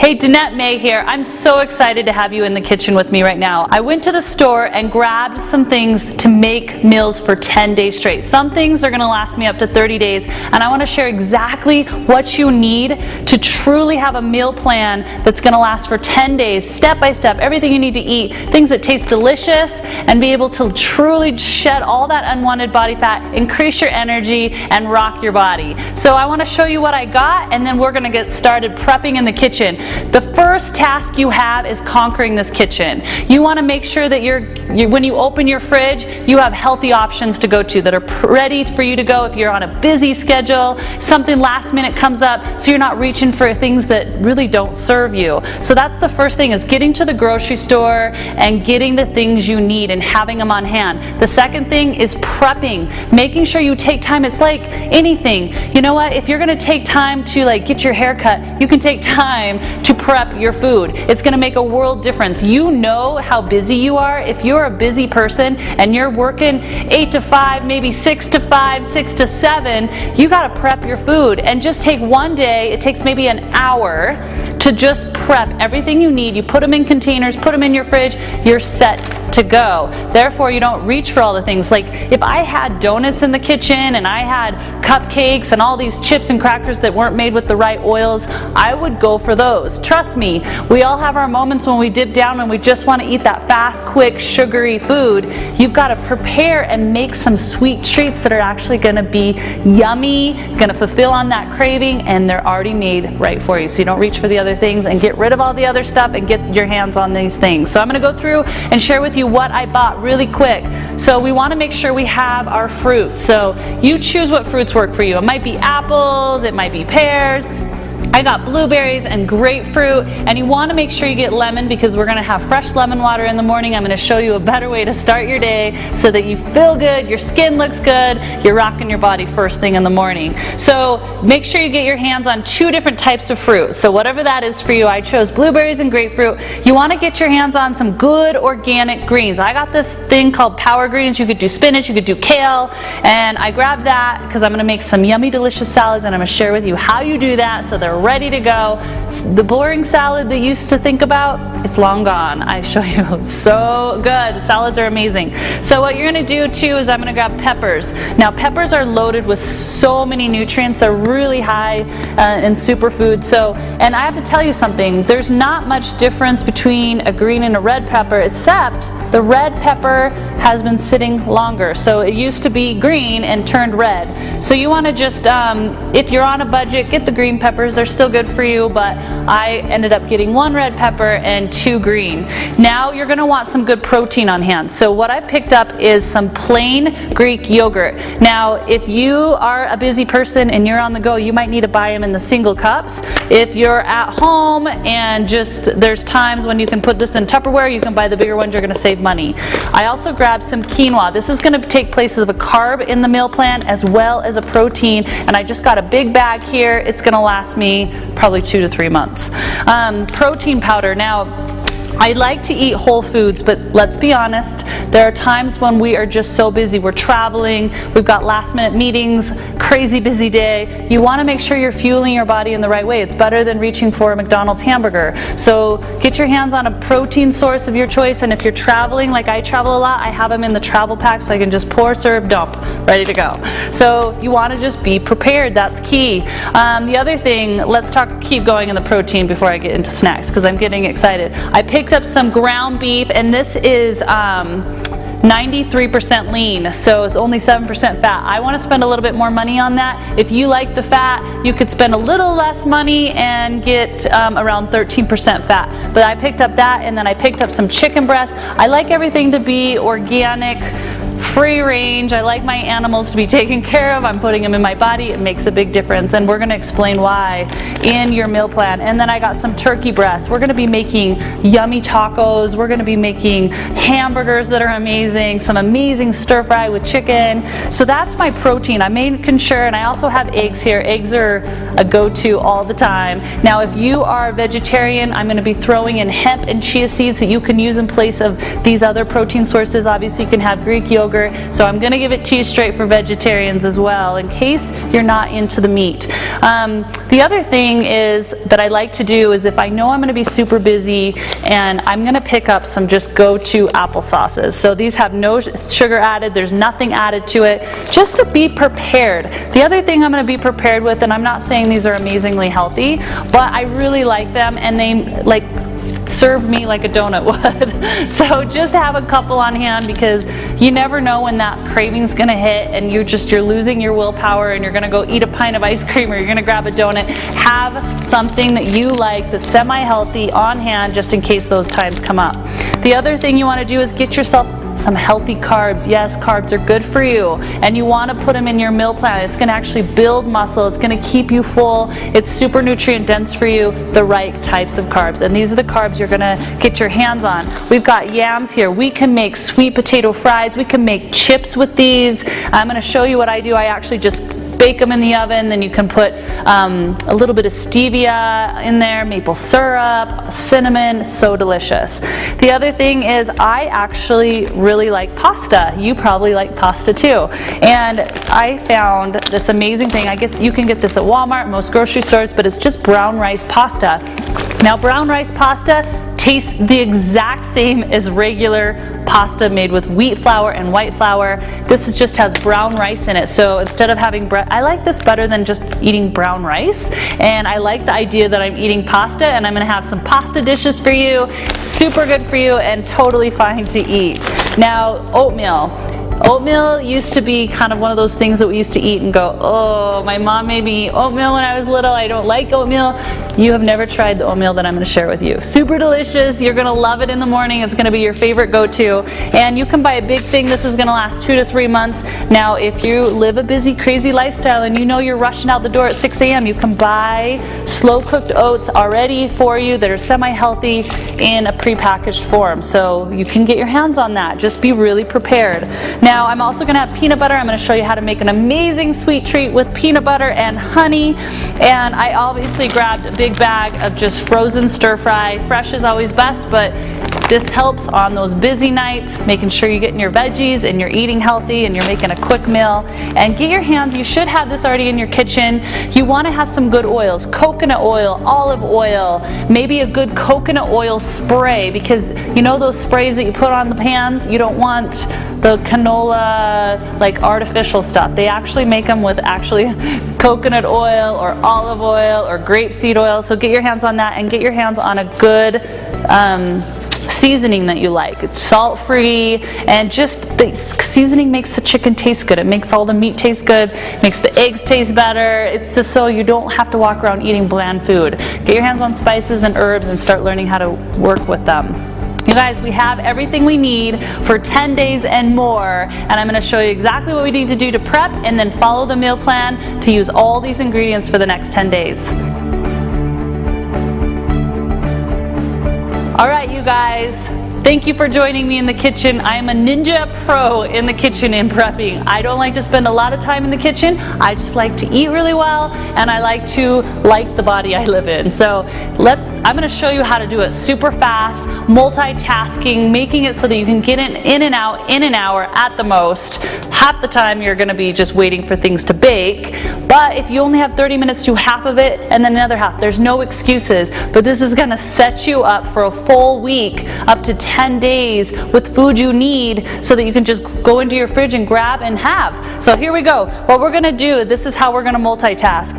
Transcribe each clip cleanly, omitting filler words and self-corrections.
Hey, Danette May here. I'm so excited to have you in the kitchen with me right now. I went to the store and grabbed some things to make meals for 10 days straight. Some things are going to last me up to 30 days, and I want to share exactly what you need to truly have a meal plan that's going to last for 10 days, step by step, everything you need to eat, things that taste delicious, and be able to truly shed all that unwanted body fat, increase your energy, and rock your body. So I want to show you what I got, and then we're going to get started prepping in the kitchen. The first task you have is conquering this kitchen. You want to make sure that when you open your fridge, you have healthy options to go to that are ready for you to go if you're on a busy schedule, something last minute comes up, so you're not reaching for things that really don't serve you. So that's the first thing, is getting to the grocery store and getting the things you need and having them on hand. The second thing is prepping, making sure you take time. It's like anything. You know what? If you're going to take time to get your hair cut, you can take time to prep your food. It's going to make a world difference. You know how busy you are. If you're a busy person and you're working 8 to 5, maybe 6 to 5, 6 to 7, you got to prep your food. And just take one day, it takes maybe an hour to just prep everything you need. You put them in containers, put them in your fridge, you're set to go. Therefore, you don't reach for all the things. Like if I had donuts in the kitchen and I had cupcakes and all these chips and crackers that weren't made with the right oils, I would go for those. Trust me, we all have our moments when we dip down and we just want to eat that fast, quick, sugary food. You've got to prepare and make some sweet treats that are actually going to be yummy, going to fulfill on that craving, and they're already made right for you. So you don't reach for the other things, and get rid of all the other stuff and get your hands on these things. So I'm going to go through and share with you what I bought really quick. So we want to make sure we have our fruit. So you choose what fruits work for you. It might be apples, it might be pears. I got blueberries and grapefruit, and you want to make sure you get lemon because we're going to have fresh lemon water in the morning. I'm going to show you a better way to start your day so that you feel good, your skin looks good, you're rocking your body first thing in the morning. So make sure you get your hands on 2 different types of fruit. So whatever that is for you, I chose blueberries and grapefruit. You want to get your hands on some good organic greens. I got this thing called Power Greens. You could do spinach, you could do kale, and I grabbed that because I'm going to make some yummy, delicious salads, and I'm going to share with you how you do that so they're ready to go. The boring salad that you used to think about, it's long gone. I show you, so good. The salads are amazing. So what you're going to do too is I'm going to grab peppers. Now peppers are loaded with so many nutrients. They're really high in superfood. So, and I have to tell you something, there's not much difference between a green and a red pepper, except the red pepper has been sitting longer. So it used to be green and turned red. So you want to just, if you're on a budget, get the green peppers. They're still good for you, but I ended up getting 1 red pepper and 2 green. Now you're going to want some good protein on hand. So what I picked up is some plain Greek yogurt. Now if you are a busy person and you're on the go, you might need to buy them in the single cups. If you're at home and there's times when you can put this in Tupperware, you can buy the bigger ones, you're going to save money. I also grabbed some quinoa. This is going to take places of a carb in the meal plan as well as a protein, and I just got a big bag here. It's going to last me probably 2 to 3 months. Protein powder. Now I like to eat whole foods, but let's be honest, there are times when we are just so busy. We're traveling, we've got last minute meetings, crazy busy day. You want to make sure you're fueling your body in the right way. It's better than reaching for a McDonald's hamburger. So get your hands on a protein source of your choice, and if you're traveling, like I travel a lot, I have them in the travel pack so I can just pour, serve, dump, ready to go. So you want to just be prepared. That's key. The other thing, keep going in the protein before I get into snacks because I'm getting excited. I picked up some ground beef, and this is 93% lean, so it's only 7% fat. I want to spend a little bit more money on that. If you like the fat, you could spend a little less money and get around 13% fat. But I picked up that, and then I picked up some chicken breast. I like everything to be organic, free range. I like my animals to be taken care of. I'm putting them in my body. It makes a big difference, and we're going to explain why in your meal plan. And then I got some turkey breasts. We're going to be making yummy tacos. We're going to be making hamburgers that are amazing, some amazing stir fry with chicken. So that's my protein. I'm making sure, and I also have eggs here. Eggs are a go-to all the time. Now if you are a vegetarian, I'm going to be throwing in hemp and chia seeds that you can use in place of these other protein sources. Obviously you can have Greek yogurt, here, so I'm gonna give it to you straight for vegetarians as well, in case you're not into the meat. The other thing is that I like to do is if I know I'm gonna be super busy and I'm gonna pick up some just go-to applesauces. So these have no sugar added, there's nothing added to it, just to be prepared. The other thing I'm gonna be prepared with, and I'm not saying these are amazingly healthy, but I really like them and they like serve me like a donut would. So just have a couple on hand, because you never know when that craving's gonna hit and you're losing your willpower and you're gonna go eat a pint of ice cream or you're gonna grab a donut. Have something that you like that's semi-healthy on hand just in case those times come up. The other thing you want to do is get yourself some healthy carbs. Yes, carbs are good for you, and you want to put them in your meal plan. It's going to actually build muscle. It's going to keep you full. It's super nutrient dense for you, the right types of carbs. And these are the carbs you're going to get your hands on. We've got yams here. We can make sweet potato fries. We can make chips with these. I'm going to show you what I do. I actually just bake them in the oven, then you can put a little bit of stevia in there, maple syrup, cinnamon, so delicious. The other thing is I actually really like pasta. You probably like pasta too. And I found this amazing thing. You can get this at Walmart, most grocery stores, but it's just brown rice pasta. Now brown rice pasta tastes the exact same as regular pasta made with wheat flour and white flour. This just has brown rice in it. So instead of having I like this better than just eating brown rice. And I like the idea that I'm eating pasta, and I'm gonna have some pasta dishes for you. Super good for you and totally fine to eat. Now, oatmeal. Oatmeal used to be kind of one of those things that we used to eat and go, oh, my mom made me eat oatmeal when I was little. I don't like oatmeal. You have never tried the oatmeal that I'm going to share with you. Super delicious. You're going to love it in the morning. It's going to be your favorite go-to. And you can buy a big thing. This is going to last 2 to 3 months. Now, if you live a busy, crazy lifestyle and you know you're rushing out the door at 6 a.m., you can buy slow-cooked oats already for you that are semi-healthy in a prepackaged form. So you can get your hands on that. Just be really prepared. Now, I'm also going to have peanut butter. I'm going to show you how to make an amazing sweet treat with peanut butter and honey. And I obviously grabbed a big bag of just frozen stir fry. Fresh is always best, but this helps on those busy nights, making sure you're getting your veggies and you're eating healthy and you're making a quick meal. And get your hands, you should have this already in your kitchen. You want to have some good oils, coconut oil, olive oil, maybe a good coconut oil spray, because you know those sprays that you put on the pans, you don't want the canola, like artificial stuff. They actually make them with actually coconut oil or olive oil or grapeseed oil. So get your hands on that and get your hands on a good seasoning that you like. It's salt-free, and just the seasoning makes the chicken taste good. It makes all the meat taste good, makes the eggs taste better. It's just so you don't have to walk around eating bland food. Get your hands on spices and herbs and start learning how to work with them. You guys, we have everything we need for 10 days and more, and I'm going to show you exactly what we need to do to prep and then follow the meal plan to use all these ingredients for the next 10 days. All right, you guys, thank you for joining me in the kitchen. I am a ninja pro in the kitchen in prepping. I don't like to spend a lot of time in the kitchen. I just like to eat really well, and I like to like the body I live in. So I'm gonna show you how to do it super fast, multitasking, making it so that you can get it in and out in an hour at the most. Half the time you're gonna be just waiting for things to bake, but if you only have 30 minutes, do half of it and then another half. There's no excuses, but this is gonna set you up for a full week, up to 10 days with food you need, so that you can just go into your fridge and grab and have. So here we go. What we're gonna do, this is how we're gonna multitask.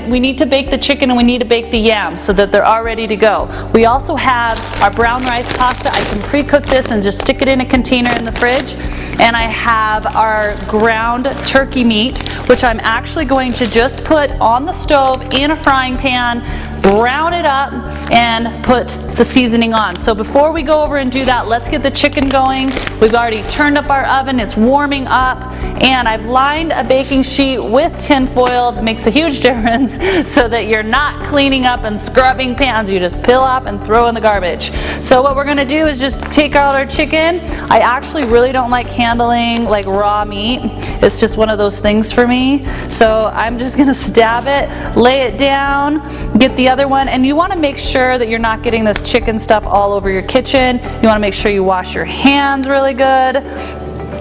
We need to bake the chicken and we need to bake the yams so that they're all ready to go. We also have our brown rice pasta. I can pre-cook this and just stick it in a container in the fridge. And I have our ground turkey meat, which I'm actually going to just put on the stove in a frying pan, brown it up, and put the seasoning on. So before we go over and do that, let's get the chicken going. We've already turned up our oven, it's warming up, and I've lined a baking sheet with tin foil. That makes a huge difference so that you're not cleaning up and scrubbing pans. You just peel off and throw in the garbage. So what we're gonna do is just take out our chicken. I actually really don't like handling like raw meat. It's just one of those things for me. So I'm just gonna stab it, lay it down, get the other one, and you wanna make sure that you're not getting this chicken stuff all over your kitchen. You wanna make sure you wash your hands really good.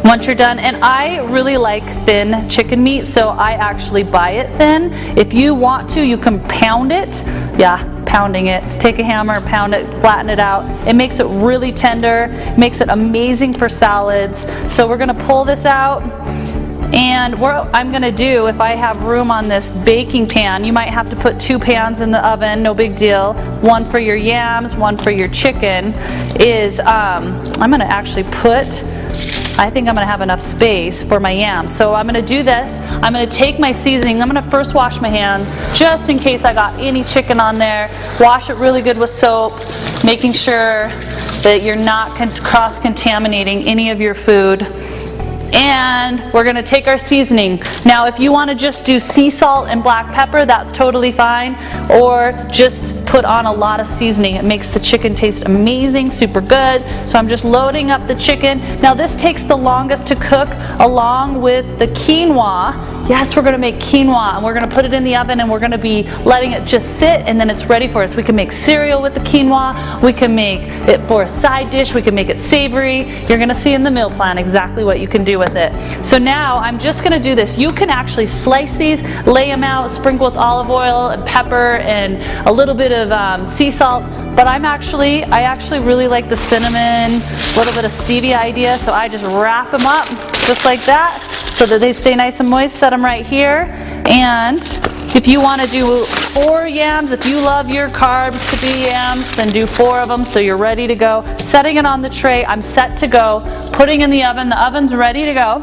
once you're done. And I really like thin chicken meat, so I actually buy it thin. If you want to, you can pound it. Yeah, pounding it. Take a hammer, pound it, flatten it out. It makes it really tender, makes it amazing for salads. So we're gonna pull this out. And what I'm going to do, if I have room on this baking pan, you might have to put 2 pans in the oven, no big deal. One for your yams, one for your chicken, is I'm going to actually I think I'm going to have enough space for my yams. So I'm going to do this. I'm going to take my seasoning. I'm going to first wash my hands just in case I got any chicken on there. Wash it really good with soap, making sure that you're not cross-contaminating any of your food. And we're going to take our seasoning. Now, if you want to just do sea salt and black pepper, that's totally fine. Or just put on a lot of seasoning. It makes the chicken taste amazing, super good. So I'm just loading up the chicken. Now, this takes the longest to cook, along with the quinoa. Yes, we're going to make quinoa, and we're going to put it in the oven, and we're going to be letting it just sit, and then it's ready for us. We can make cereal with the quinoa. We can make it for a side dish. We can make it savory. You're going to see in the meal plan exactly what you can do with it. So now I'm just going to do this. You can actually slice these, lay them out, sprinkle with olive oil and pepper and a little bit of sea salt. But I actually really like the cinnamon, a little bit of stevia idea. So I just wrap them up just like that, so that they stay nice and moist. Set them right here. And if you want to do 4 yams, if you love your carbs to be yams, then do 4 of them so you're ready to go. Setting it on the tray, I'm set to go. Putting in the oven, the oven's ready to go.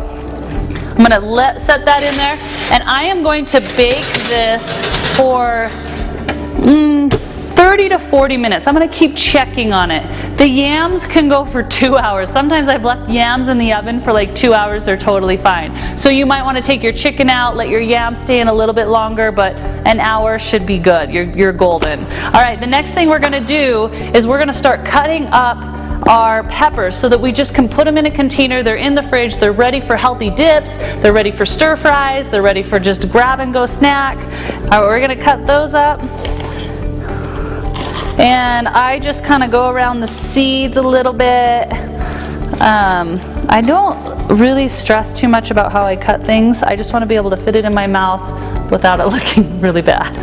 I'm going to set that in there, and I am going to bake this for 30 to 40 minutes. I'm going to keep checking on it. The yams can go for 2 hours. Sometimes I've left yams in the oven for like 2 hours. They're totally fine. So you might want to take your chicken out, let your yams stay in a little bit longer, but an hour should be good. You're golden. All right, the next thing we're going to do is we're going to start cutting up our peppers so that we just can put them in a container. They're in the fridge. They're ready for healthy dips. They're ready for stir fries. They're ready for just grab and go snack. All right, we're going to cut those up. And I just kind of go around the seeds a little bit. I don't really stress too much about how I cut things. I just want to be able to fit it in my mouth without it looking really bad.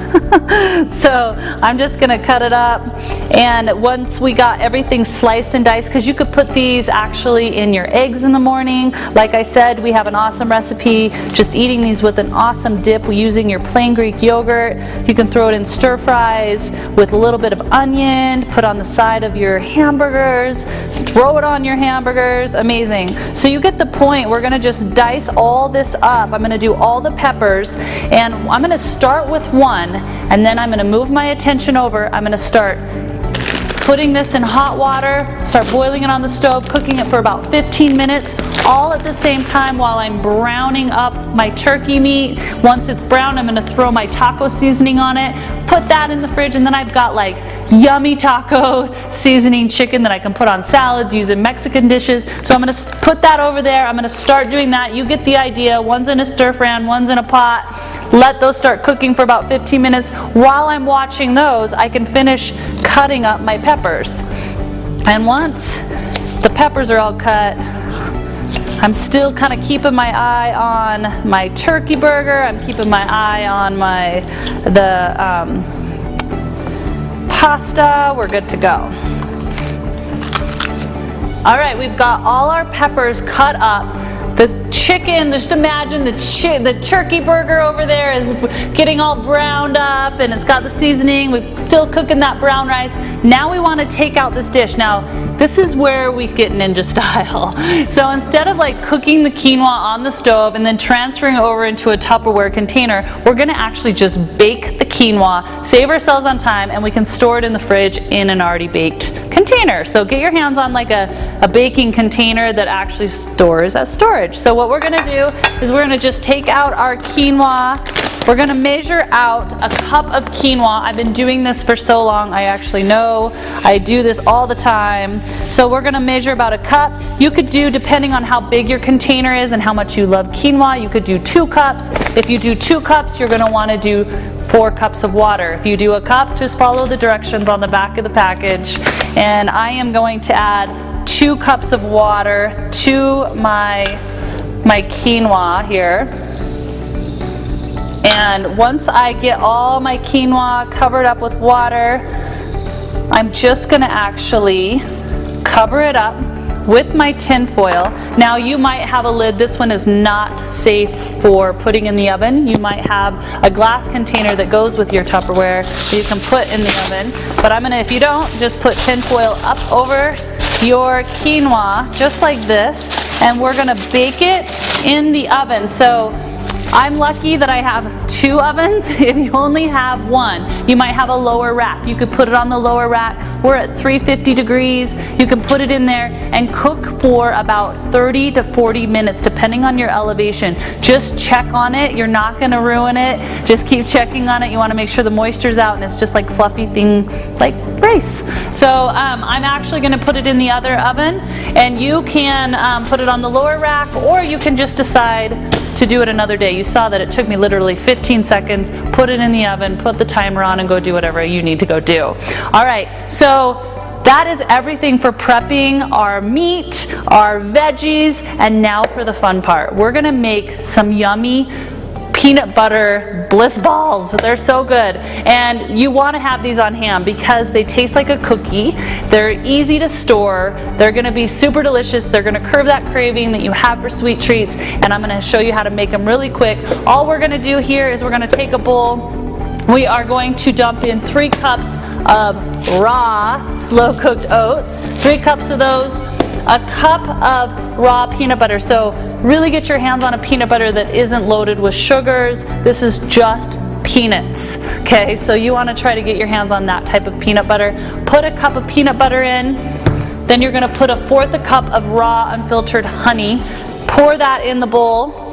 So I'm just going to cut it up. And once we got everything sliced and diced, because you could put these actually in your eggs in the morning. Like I said, we have an awesome recipe just eating these with an awesome dip using your plain Greek yogurt. You can throw it in stir fries with a little bit of onion, put on the side of your hamburgers, throw it on your hamburgers. Amazing. So you get the point. We're going to just dice all this up. I'm going to do all the peppers, and I'm going to start with one, and then I'm going to move my attention over. I'm going to start putting this in hot water, start boiling it on the stove, cooking it for about 15 minutes, all at the same time while I'm browning up my turkey meat. Once it's brown, I'm going to throw my taco seasoning on it, put that in the fridge, and then I've got like yummy taco seasoning chicken that I can put on salads, use in Mexican dishes. So I'm going to put that over there. I'm going to start doing that. You get the idea. One's in a stir fry, one's in a pot. Let those start cooking for about 15 minutes. While I'm watching those, I can finish cutting up my peppers. And once the peppers are all cut, I'm still kind of keeping my eye on my turkey burger. I'm keeping my eye on the pasta. We're good to go. All right, we've got all our peppers cut up. The chicken, just imagine the turkey burger over there is getting all browned up, and it's got the seasoning. We're still cooking that brown rice. Now we want to take out this dish. Now, this is where we get ninja style. So instead of like cooking the quinoa on the stove and then transferring over into a Tupperware container, we're going to actually just bake the quinoa, save ourselves on time, and we can store it in the fridge in an already baked container. So get your hands on like a baking container that actually stores as storage. So what we're going to do is we're going to just take out our quinoa. We're going to measure out a cup of quinoa. I've been doing this for so long, I actually know. I do this all the time. So we're going to measure about a cup. You could do, depending on how big your container is and how much you love quinoa, you could do 2 cups. If you do 2 cups, you're going to want to do 4 cups of water. If you do a cup, just follow the directions on the back of the package. And I am going to add 2 cups of water to my quinoa here. And once I get all my quinoa covered up with water, I'm just going to actually cover it up with my tin foil. Now you might have a lid. This one is not safe for putting in the oven. You might have a glass container that goes with your Tupperware that you can put in the oven. But I'm gonna, if you don't, just put tin foil up over your quinoa, just like this, and we're gonna bake it in the oven. So I'm lucky that I have 2 ovens. If you only have 1, you might have a lower rack. You could put it on the lower rack. We're at 350 degrees. You can put it in there and cook for about 30 to 40 minutes, depending on your elevation. Just check on it. You're not going to ruin it. Just keep checking on it. You want to make sure the moisture's out and it's just like fluffy thing like rice. So I'm actually going to put it in the other oven, and you can put it on the lower rack, or you can just decide to do it another day. You saw that it took me literally 15 seconds. Put it in the oven, put the timer on, and go do whatever you need to go do. All right, so that is everything for prepping our meat, our veggies, and now for the fun part. We're gonna make some yummy peanut butter bliss balls. They're so good, and you want to have these on hand because they taste like a cookie. They're easy to store. They're going to be super delicious. They're going to curb that craving that you have for sweet treats, and I'm going to show you how to make them really quick. All we're going to do here is we're going to take a bowl. We are going to dump in 3 cups of raw slow cooked oats, 3 cups of those, a cup of raw peanut butter. So really get your hands on a peanut butter that isn't loaded with sugars. This is just peanuts. Okay, so you want to try to get your hands on that type of peanut butter. Put a cup of peanut butter in. Then you're going to put 1/4 cup of raw unfiltered honey. Pour that in the bowl.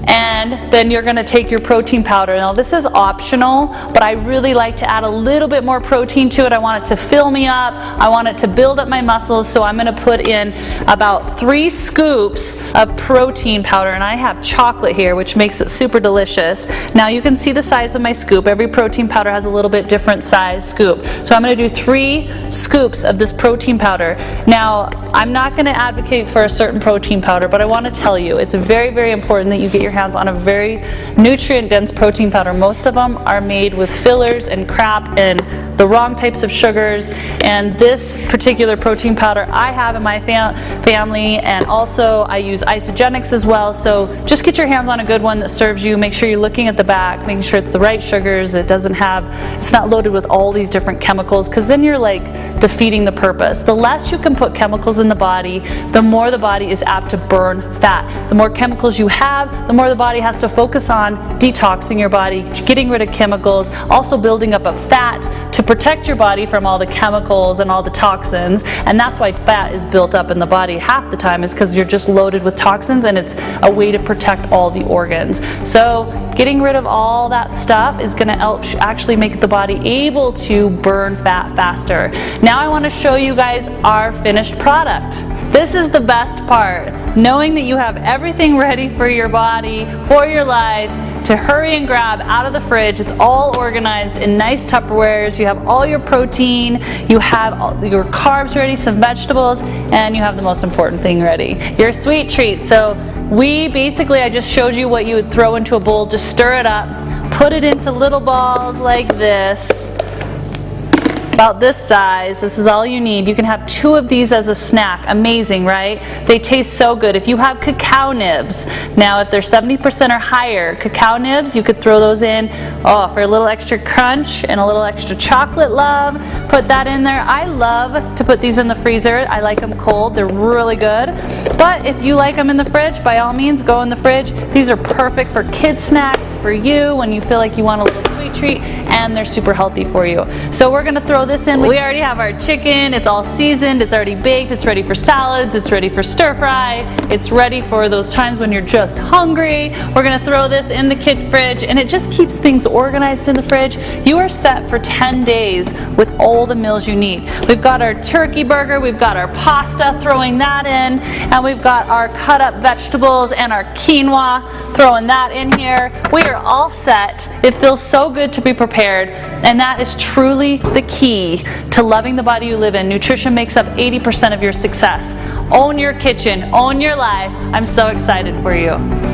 And then you're going to take your protein powder. Now this is optional, but I really like to add a little bit more protein to it. I want it to fill me up. I want it to build up my muscles, so I'm going to put in about 3 scoops of protein powder. And I have chocolate here, which makes it super delicious. Now you can see the size of my scoop. Every protein powder has a little bit different size scoop. So I'm going to do 3 scoops of this protein powder. Now I'm not going to advocate for a certain protein powder, but I want to tell you it's very, very important that you get your hands on a very nutrient-dense protein powder. Most of them are made with fillers and crap and the wrong types of sugars, and this particular protein powder I have in my family, and also I use Isogenics as well. So just get your hands on a good one that serves you. Make sure you're looking at the back, making sure it's the right sugars. It's not loaded with all these different chemicals, because then you're like defeating the purpose. The less you can put chemicals in the body, the more the body is apt to burn fat. The more chemicals you have, the more the body has to focus on detoxing your body, getting rid of chemicals, also building up a fat to protect your body from all the chemicals and all the toxins. And that's why fat is built up in the body half the time, is because you're just loaded with toxins, and it's a way to protect all the organs. So getting rid of all that stuff is going to actually make the body able to burn fat faster. Now I want to show you guys our finished product. This is the best part, knowing that you have everything ready for your body, for your life, to hurry and grab out of the fridge. It's all organized in nice Tupperwares. You have all your protein, you have all your carbs ready, some vegetables, and you have the most important thing ready, your sweet treat. So I just showed you what you would throw into a bowl. Just stir it up, put it into little balls like this, about this size. This is all you need. You can have 2 of these as a snack. Amazing, right? They taste so good. If you have cacao nibs, now if they're 70% or higher cacao nibs, you could throw those in for a little extra crunch and a little extra chocolate love. Put that in there. I love to put these in the freezer. I like them cold. They're really good. But if you like them in the fridge, by all means, go in the fridge. These are perfect for kid snacks, for you when you feel like you want a little sweet treat, and they're super healthy for you. So we're going to throw this in. We already have our chicken. It's all seasoned. It's already baked. It's ready for salads. It's ready for stir fry. It's ready for those times when you're just hungry. We're going to throw this in the kid fridge, and it just keeps things organized in the fridge. You are set for 10 days with all the meals you need. We've got our turkey burger. We've got our pasta, throwing that in, and we've got our cut up vegetables and our quinoa, throwing that in here. We are all set. It feels so good good to be prepared, and that is truly the key to loving the body you live in. Nutrition makes up 80% of your success. Own your kitchen, own your life. I'm so excited for you.